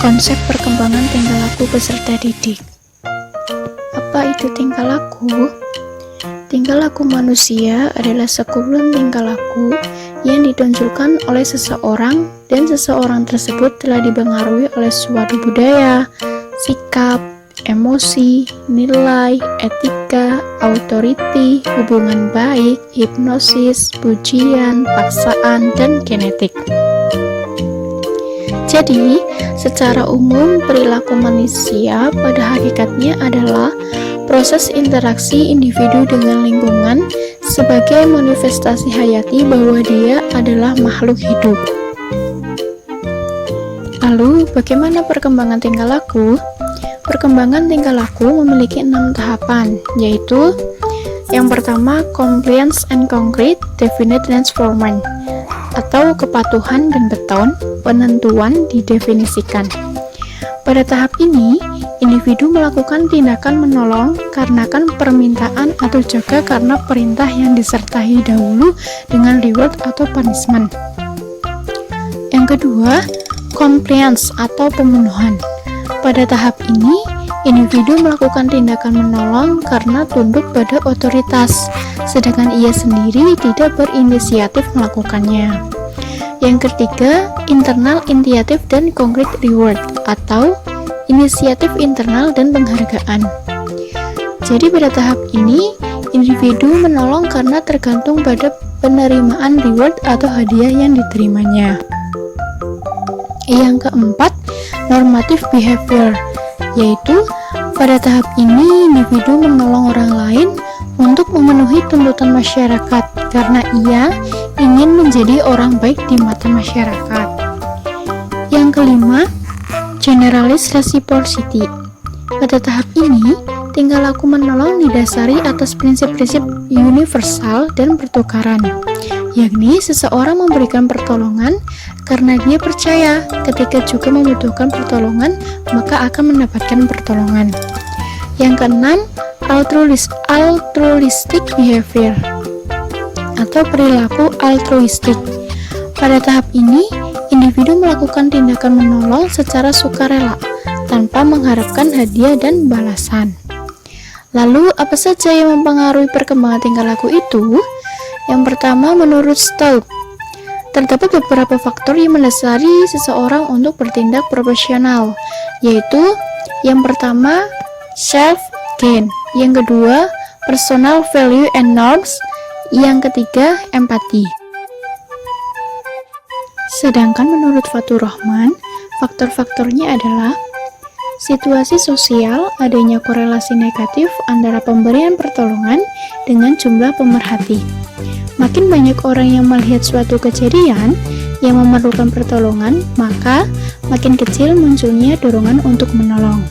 Konsep perkembangan tingkah laku peserta didik. Apa itu tingkah laku? Tingkah laku manusia adalah sekumpulan tingkah laku yang ditonjolkan oleh seseorang dan seseorang tersebut telah dipengaruhi oleh suatu budaya, sikap, emosi, nilai, etika, authority, hubungan baik, hipnosis, pujian, paksaan, dan genetik. Jadi, secara umum perilaku manusia pada hakikatnya adalah proses interaksi individu dengan lingkungan sebagai manifestasi hayati bahwa dia adalah makhluk hidup. Lalu, bagaimana perkembangan tingkah laku? Perkembangan tingkah laku memiliki 6 tahapan, yaitu yang pertama, compliance and concrete, definite transformation, atau kepatuhan dan beton, penentuan didefinisikan. Pada tahap ini, individu melakukan tindakan menolong karenakan permintaan atau juga karena perintah yang disertai dahulu dengan reward atau punishment. Yang kedua, compliance atau pemenuhan. Pada tahap ini, individu melakukan tindakan menolong karena tunduk pada otoritas, sedangkan ia sendiri tidak berinisiatif melakukannya. Yang ketiga, internal initiative dan concrete reward atau inisiatif internal dan penghargaan. Jadi pada tahap ini, individu menolong karena tergantung pada penerimaan reward atau hadiah yang diterimanya. Yang keempat, normative behavior, yaitu pada tahap ini individu menolong orang lain untuk memenuhi tuntutan masyarakat karena ia ingin menjadi orang baik di mata masyarakat. Yang kelima, generalis reciprocity. Pada tahap ini, tingkah laku menolong didasari atas prinsip-prinsip universal dan pertukaran, yakni seseorang memberikan pertolongan karena dia percaya ketika juga membutuhkan pertolongan maka akan mendapatkan pertolongan. Yang keenam, altruistic behavior atau perilaku altruistik. Pada tahap ini, individu melakukan tindakan menolong secara sukarela tanpa mengharapkan hadiah dan balasan. Lalu, apa saja yang mempengaruhi perkembangan tingkah laku itu? Yang pertama, menurut Stolp, terdapat beberapa faktor yang mendasari seseorang untuk bertindak profesional, yaitu yang pertama, self-gain, yang kedua, personal value and norms, yang ketiga, empati. Sedangkan menurut Fatur Rahman, faktor-faktornya adalah situasi sosial, adanya korelasi negatif antara pemberian pertolongan dengan jumlah pemerhati. Makin banyak orang yang melihat suatu kejadian yang memerlukan pertolongan, maka makin kecil munculnya dorongan untuk menolong.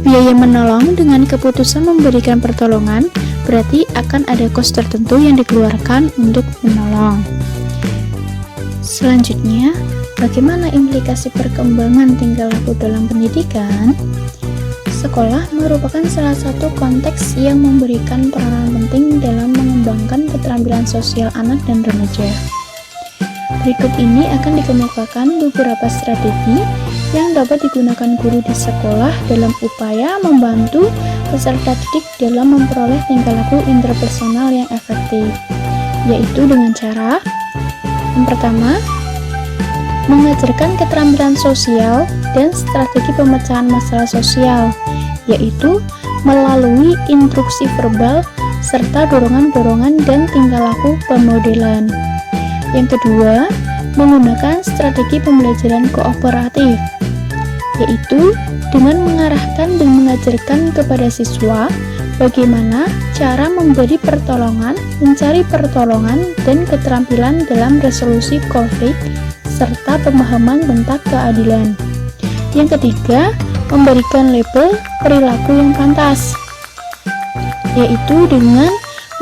Biaya menolong dengan keputusan memberikan pertolongan berarti akan ada kos tertentu yang dikeluarkan untuk menolong. Selanjutnya, bagaimana implikasi perkembangan tingkah laku dalam pendidikan? Sekolah merupakan salah satu konteks yang memberikan peranan penting dalam mengembangkan keterampilan sosial anak dan remaja. Berikut ini akan dikemukakan beberapa strategi yang dapat digunakan guru di sekolah dalam upaya membantu peserta didik dalam memperoleh tingkah laku interpersonal yang efektif, yaitu dengan cara yang pertama, mengajarkan keterampilan sosial dan strategi pemecahan masalah sosial, yaitu melalui instruksi verbal serta dorongan-dorongan dan tingkah laku pemodelan. Yang kedua, menggunakan strategi pembelajaran kooperatif, yaitu dengan mengarahkan dan mengajarkan kepada siswa bagaimana cara memberi pertolongan, mencari pertolongan, dan keterampilan dalam resolusi konflik, serta pemahaman tentang keadilan. Yang ketiga, memberikan label perilaku yang pantas, yaitu dengan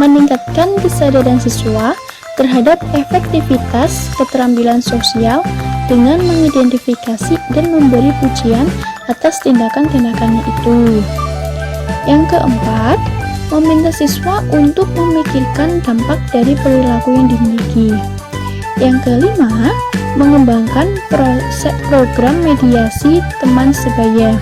meningkatkan kesadaran siswa terhadap efektivitas keterampilan sosial dengan mengidentifikasi dan memberi pujian atas tindakan-tindakannya itu. Yang keempat, meminta siswa untuk memikirkan dampak dari perilaku yang dimiliki. Yang kelima, mengembangkan program mediasi teman sebaya.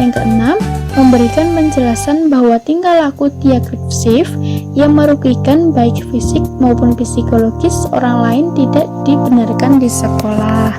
Yang keenam, memberikan penjelasan bahwa tingkah laku diagresif yang merugikan baik fisik maupun psikologis orang lain tidak dibenarkan di sekolah.